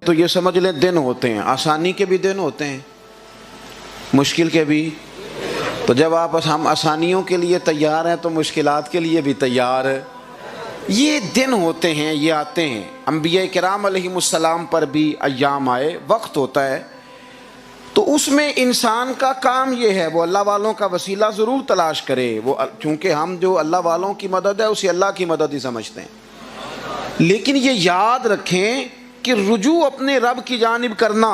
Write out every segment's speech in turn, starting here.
تو یہ سمجھ لیں دن ہوتے ہیں، آسانی کے بھی دن ہوتے ہیں، مشکل کے بھی۔ تو جب ہم آسانیوں کے لیے تیار ہیں تو مشکلات کے لیے بھی تیار ہے۔ یہ دن ہوتے ہیں، یہ آتے ہیں۔ انبیاء کرام علیہم السلام پر بھی ایام آئے، وقت ہوتا ہے، تو اس میں انسان کا کام یہ ہے وہ اللہ والوں کا وسیلہ ضرور تلاش کرے۔ وہ چونکہ ہم جو اللہ والوں کی مدد ہے اسے اللہ کی مدد ہی سمجھتے ہیں، لیکن یہ یاد رکھیں کہ رجوع اپنے رب کی جانب کرنا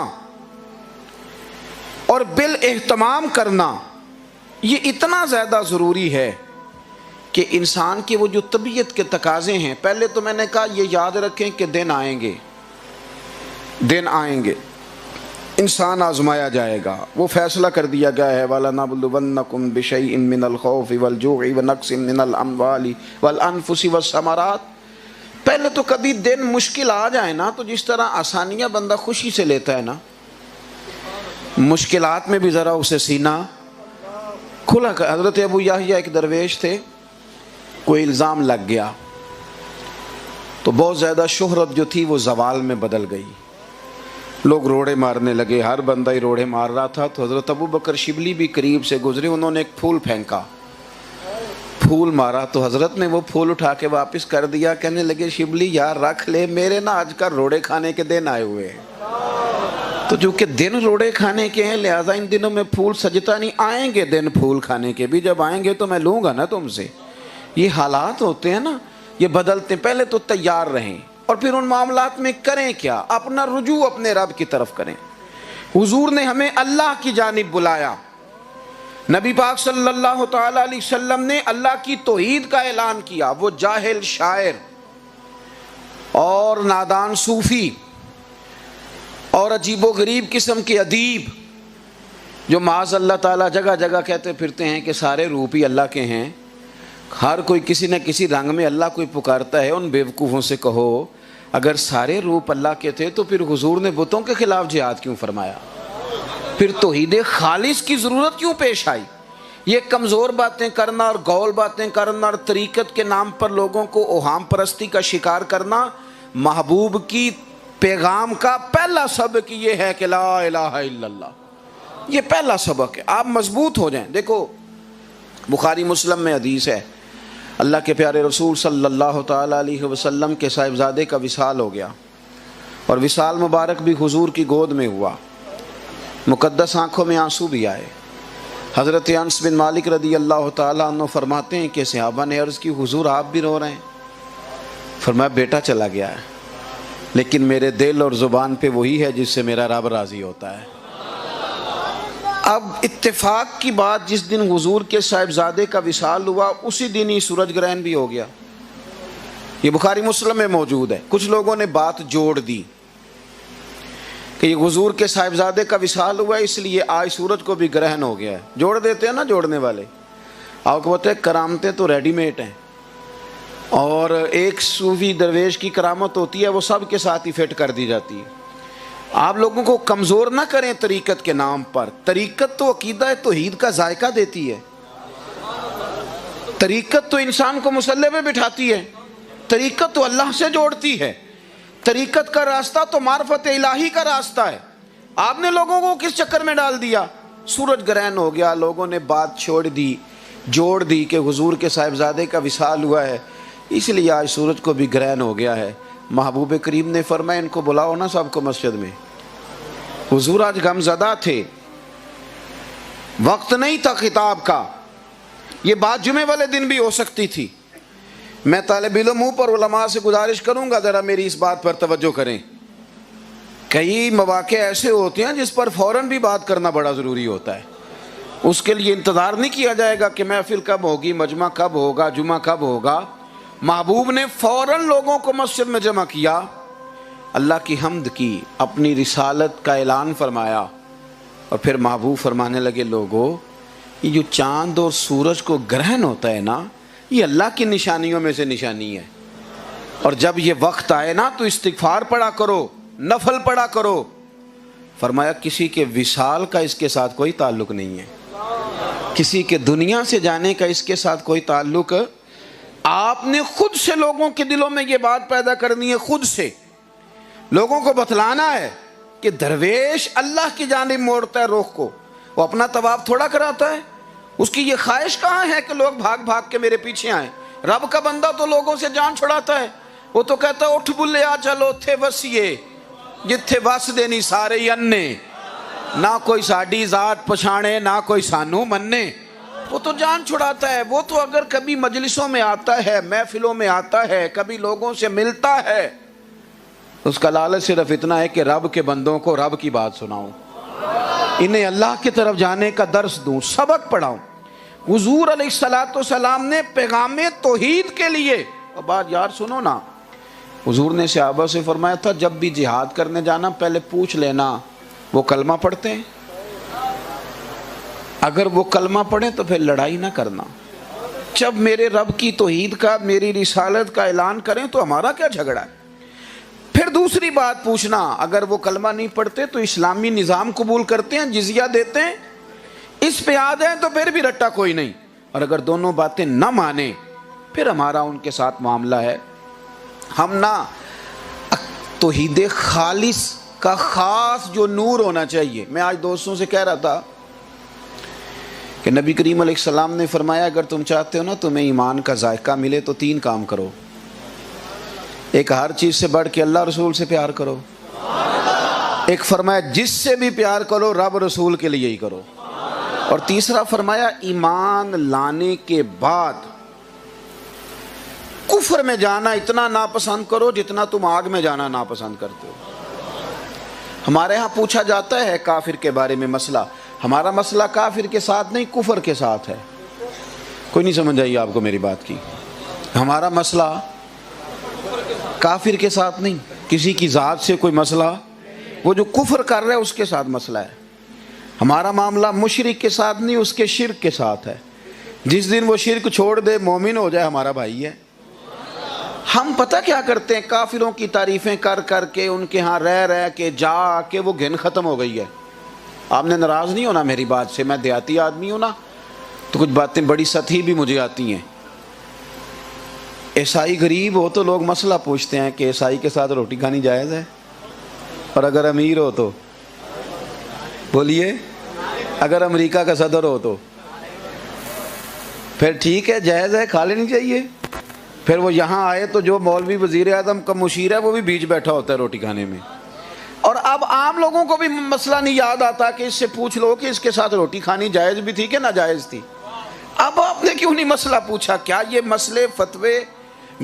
اور بالاہتمام کرنا یہ اتنا زیادہ ضروری ہے کہ انسان کی وہ جو طبیعت کے تقاضے ہیں، پہلے تو میں نے کہا یہ یاد رکھیں کہ دن آئیں گے، دن آئیں گے، انسان آزمایا جائے گا۔ وہ فیصلہ کر دیا گیا ہے وَلَنَبْلُوَنَّكُمْ بِشَيْءٍ مِّنَ الْخَوْفِ وَالْجُوعِ وَنَقْصٍ مِّنَ الْأَمْوَالِ وَالْأَنفُسِ وَالثَّمَرَاتِ۔ پہلے تو کبھی دن مشکل آ جائے نا تو جس طرح آسانیاں بندہ خوشی سے لیتا ہے نا، مشکلات میں بھی ذرا اسے سینہ کھلا کر۔ حضرت ابو یحییٰ ایک درویش تھے، کوئی الزام لگ گیا تو بہت زیادہ شہرت جو تھی وہ زوال میں بدل گئی، لوگ روڑے مارنے لگے، ہر بندہ ہی روڑے مار رہا تھا۔ تو حضرت ابو بکر شبلی بھی قریب سے گزرے، انہوں نے ایک پھول پھینکا، پھول مارا تو حضرت نے وہ پھول اٹھا کے واپس کر دیا، کہنے لگے شبلی یار رکھ لے، میرے نا آج کل روڑے کھانے کے دن آئے ہوئے ہیں، تو جو کہ دن روڑے کھانے کے ہیں لہٰذا ان دنوں میں پھول سجتا نہیں، آئیں گے دن پھول کھانے کے بھی، جب آئیں گے تو میں لوں گا نا تم سے۔ یہ حالات ہوتے ہیں نا، یہ بدلتے ہیں۔ پہلے تو تیار رہیں اور پھر ان معاملات میں کریں کیا، اپنا رجوع اپنے رب کی طرف کریں۔ حضور نے ہمیں اللہ کی جانب بلایا، نبی پاک صلی اللہ تعالی علیہ وسلم نے اللہ کی توحید کا اعلان کیا۔ وہ جاہل شاعر اور نادان صوفی اور عجیب و غریب قسم کے ادیب جو معاذ اللہ تعالیٰ جگہ جگہ کہتے پھرتے ہیں کہ سارے روپ ہی اللہ کے ہیں، ہر کوئی کسی نہ کسی رنگ میں اللہ کو پکارتا ہے، ان بیوقوفوں سے کہو اگر سارے روپ اللہ کے تھے تو پھر حضور نے بتوں کے خلاف جہاد کیوں فرمایا؟ پھر توحید خالص کی ضرورت کیوں پیش آئی؟ یہ کمزور باتیں کرنا اور گول باتیں کرنا اور طریقت کے نام پر لوگوں کو اوہام پرستی کا شکار کرنا محبوب کی پیغام کا پہلا سبق یہ ہے کہ لا الہ الا اللہ، یہ پہلا سبق ہے۔ آپ مضبوط ہو جائیں۔ دیکھو بخاری مسلم میں حدیث ہے، اللہ کے پیارے رسول صلی اللہ تعالی علیہ وسلم کے صاحبزادے کا وصال ہو گیا اور وصال مبارک بھی حضور کی گود میں ہوا، مقدس آنکھوں میں آنسو بھی آئے۔ حضرت انس بن مالک رضی اللہ تعالیٰ عنہ فرماتے ہیں کہ صحابہ نے عرض کی حضور آپ بھی رو رہے ہیں؟ فرمایا بیٹا چلا گیا ہے لیکن میرے دل اور زبان پہ وہی ہے جس سے میرا رب راضی ہوتا ہے۔ اب اتفاق کی بات، جس دن حضور کے صاحبزادے کا وصال ہوا اسی دن ہی سورج گرہن بھی ہو گیا، یہ بخاری مسلم میں موجود ہے۔ کچھ لوگوں نے بات جوڑ دی کہ یہ حضور کے صاحبزادے کا وصال ہوا اس لیے آج سورج کو بھی گرہن ہو گیا ہے، جوڑ دیتے ہیں نا جوڑنے والے۔ آپ کو پتہ ہے کرامتیں تو ریڈی میڈ ہیں، اور ایک صوفی درویش کی کرامت ہوتی ہے وہ سب کے ساتھ ہی فٹ کر دی جاتی ہے۔ آپ لوگوں کو کمزور نہ کریں طریقت کے نام پر، طریقت تو عقیدہ توحید کا ذائقہ دیتی ہے، طریقت تو انسان کو مصلی پہ بٹھاتی ہے، طریقت تو اللہ سے جوڑتی ہے، طریقت کا راستہ تو معرفت الہی کا راستہ ہے۔ آپ نے لوگوں کو کس چکر میں ڈال دیا؟ سورج گرہن ہو گیا، لوگوں نے بات چھوڑ دی، جوڑ دی کہ حضور کے صاحبزادے کا وصال ہوا ہے اس لیے آج سورج کو بھی گرہن ہو گیا ہے۔ محبوب کریم نے فرمایا ان کو بلاؤ نا سب کو مسجد میں۔ حضور آج غم زدہ تھے، وقت نہیں تھا خطاب کا، یہ بات جمعے والے دن بھی ہو سکتی تھی۔ میں طالب علموں پر علماء سے گزارش کروں گا ذرا میری اس بات پر توجہ کریں۔ کئی مواقع ایسے ہوتے ہیں جس پر فوراً بھی بات کرنا بڑا ضروری ہوتا ہے، اس کے لیے انتظار نہیں کیا جائے گا کہ محفل کب ہوگی، مجمع کب ہوگا، جمعہ کب ہوگا۔ محبوب نے فوراً لوگوں کو مسجد میں جمع کیا، اللہ کی حمد کی، اپنی رسالت کا اعلان فرمایا، اور پھر محبوب فرمانے لگے لوگوں یہ جو چاند اور سورج کو گرہن ہوتا ہے نا یہ اللہ کی نشانیوں میں سے نشانی ہے، اور جب یہ وقت آئے نا تو استغفار پڑھا کرو، نفل پڑھا کرو۔ فرمایا کسی کے وصال کا اس کے ساتھ کوئی تعلق نہیں ہے، کسی کے دنیا سے جانے کا اس کے ساتھ کوئی تعلق، آپ نے خود سے لوگوں کے دلوں میں یہ بات پیدا کرنی ہے، خود سے۔ لوگوں کو بتلانا ہے کہ درویش اللہ کی جانب موڑتا ہے رخ کو، وہ اپنا طواف تھوڑا کراتا ہے، اس کی یہ خواہش کہاں ہے کہ لوگ بھاگ بھاگ کے میرے پیچھے آئیں۔ رب کا بندہ تو لوگوں سے جان چھڑاتا ہے، وہ تو کہتا ہے اٹھ بلیا چلو تھے وسیے جتھے وس دینی سارے انے، نہ کوئی ساڈی ذات پچھانے نہ کوئی سانو مننے۔ وہ تو جان چھڑاتا ہے، وہ تو اگر کبھی مجلسوں میں آتا ہے، محفلوں میں آتا ہے، کبھی لوگوں سے ملتا ہے، اس کا لالچ صرف اتنا ہے کہ رب کے بندوں کو رب کی بات سناؤں، انہیں اللہ کی طرف جانے کا درس دوں، سبق پڑھاؤں۔ حضور علیہ السلام نے پیغام توحید کے لیے، اب بات یار سنو نا، حضور نے صحابہ سے فرمایا تھا جب بھی جہاد کرنے جانا پہلے پوچھ لینا وہ کلمہ پڑھتے ہیں، اگر وہ کلمہ پڑھیں تو پھر لڑائی نہ کرنا، جب میرے رب کی توحید کا، میری رسالت کا اعلان کریں تو ہمارا کیا جھگڑا ہے۔ پھر دوسری بات پوچھنا، اگر وہ کلمہ نہیں پڑھتے تو اسلامی نظام قبول کرتے ہیں، جزیہ دیتے ہیں، اس پہ آ جائیں تو پھر بھی رٹا کوئی نہیں، اور اگر دونوں باتیں نہ مانیں پھر ہمارا ان کے ساتھ معاملہ ہے۔ ہم نہ توحید خالص کا خاص جو نور ہونا چاہیے، میں آج دوستوں سے کہہ رہا تھا کہ نبی کریم علیہ السلام نے فرمایا اگر تم چاہتے ہو نا تمہیں ایمان کا ذائقہ ملے تو 3 کام کرو، ایک ہر چیز سے بڑھ کے اللہ رسول سے پیار کرو، ایک فرمایا جس سے بھی پیار کرو رب رسول کے لیے ہی کرو، اور تیسرا فرمایا ایمان لانے کے بعد کفر میں جانا اتنا ناپسند کرو جتنا تم آگ میں جانا ناپسند کرتے ہو۔ ہمارے ہاں پوچھا جاتا ہے کافر کے بارے میں مسئلہ، ہمارا مسئلہ کافر کے ساتھ نہیں کفر کے ساتھ ہے، کوئی نہیں سمجھ آئی آپ کو میری بات کی، ہمارا مسئلہ کافر کے ساتھ نہیں، کسی کی ذات سے کوئی مسئلہ، وہ جو کفر کر رہا ہے اس کے ساتھ مسئلہ ہے، ہمارا معاملہ مشرک کے ساتھ نہیں اس کے شرک کے ساتھ ہے، جس دن وہ شرک چھوڑ دے مومن ہو جائے ہمارا بھائی ہے۔ ہم پتہ کیا کرتے ہیں، کافروں کی تعریفیں کر کر کے ان کے ہاں رہ کے جا کے وہ گھن ختم ہو گئی ہے۔ آپ نے ناراض نہیں ہونا میری بات سے، میں دیہاتی آدمی ہوں نا تو کچھ باتیں بڑی سطحی بھی مجھے آتی ہیں۔ عیسائی غریب ہو تو لوگ مسئلہ پوچھتے ہیں کہ عیسائی کے ساتھ روٹی کھانی جائز ہے، اور اگر امیر ہو تو بولیے، اگر امریکہ کا صدر ہو تو پھر ٹھیک ہے جائز ہے، کھا لینی چاہیے۔ پھر وہ یہاں آئے تو جو مولوی وزیر اعظم کا مشیر ہے وہ بھی بیچ بیٹھا ہوتا ہے روٹی کھانے میں، اور اب عام لوگوں کو بھی مسئلہ نہیں یاد آتا کہ اس سے پوچھ لو کہ اس کے ساتھ روٹی کھانی جائز بھی تھی کہ ناجائز تھی۔ اب آپ نے کیوں نہیں مسئلہ پوچھا؟ کیا یہ مسئلے فتوے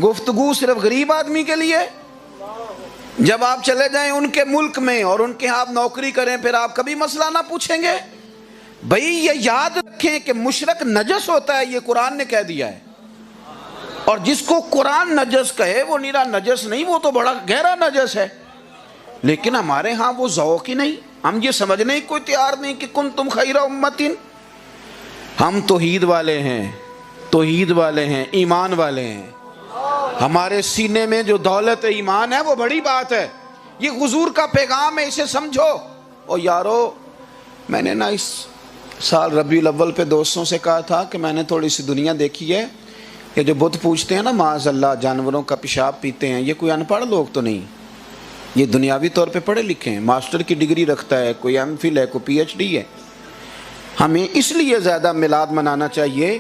گفتگو صرف غریب آدمی کے لیے؟ جب آپ چلے جائیں ان کے ملک میں اور ان کے ہاں آپ نوکری کریں پھر آپ کبھی مسئلہ نہ پوچھیں گے؟ بھئی یہ یاد رکھیں کہ مشرک نجس ہوتا ہے، یہ قرآن نے کہہ دیا ہے، اور جس کو قرآن نجس کہے وہ نیرا نجس نہیں، وہ تو بڑا گہرا نجس ہے، لیکن ہمارے ہاں وہ ذوق ہی نہیں، ہم یہ سمجھنے کوئی تیار نہیں کہ کنتم خیر امتن، ہم توحید والے ہیں، توحید والے ہیں، ایمان والے ہیں، ہمارے سینے میں جو دولت ایمان ہے وہ بڑی بات ہے، یہ حضور کا پیغام ہے، اسے سمجھو۔ اور یارو میں نے نا اس سال ربیع الاول پہ دوستوں سے کہا تھا کہ میں نے تھوڑی سی دنیا دیکھی ہے کہ جو بت پوجتے ہیں نا معاذ اللہ جانوروں کا پیشاب پیتے ہیں، یہ کوئی ان پڑھ لوگ تو نہیں، یہ دنیاوی طور پہ پڑھے لکھے ہیں، ماسٹر کی ڈگری رکھتا ہے، کوئی ایم فل ہے، کوئی پی ایچ ڈی ہے۔ ہمیں اس لیے زیادہ میلاد منانا چاہیے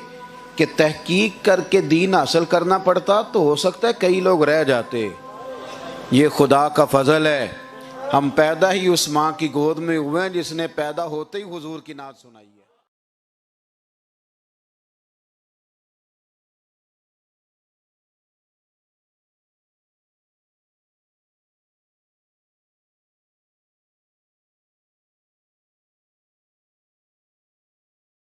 کہ تحقیق کر کے دین حاصل کرنا پڑتا تو ہو سکتا ہے کئی لوگ رہ جاتے، یہ خدا کا فضل ہے، ہم پیدا ہی اس ماں کی گود میں ہوئے ہیں جس نے پیدا ہوتے ہی حضور کی نعت سنائی ہے۔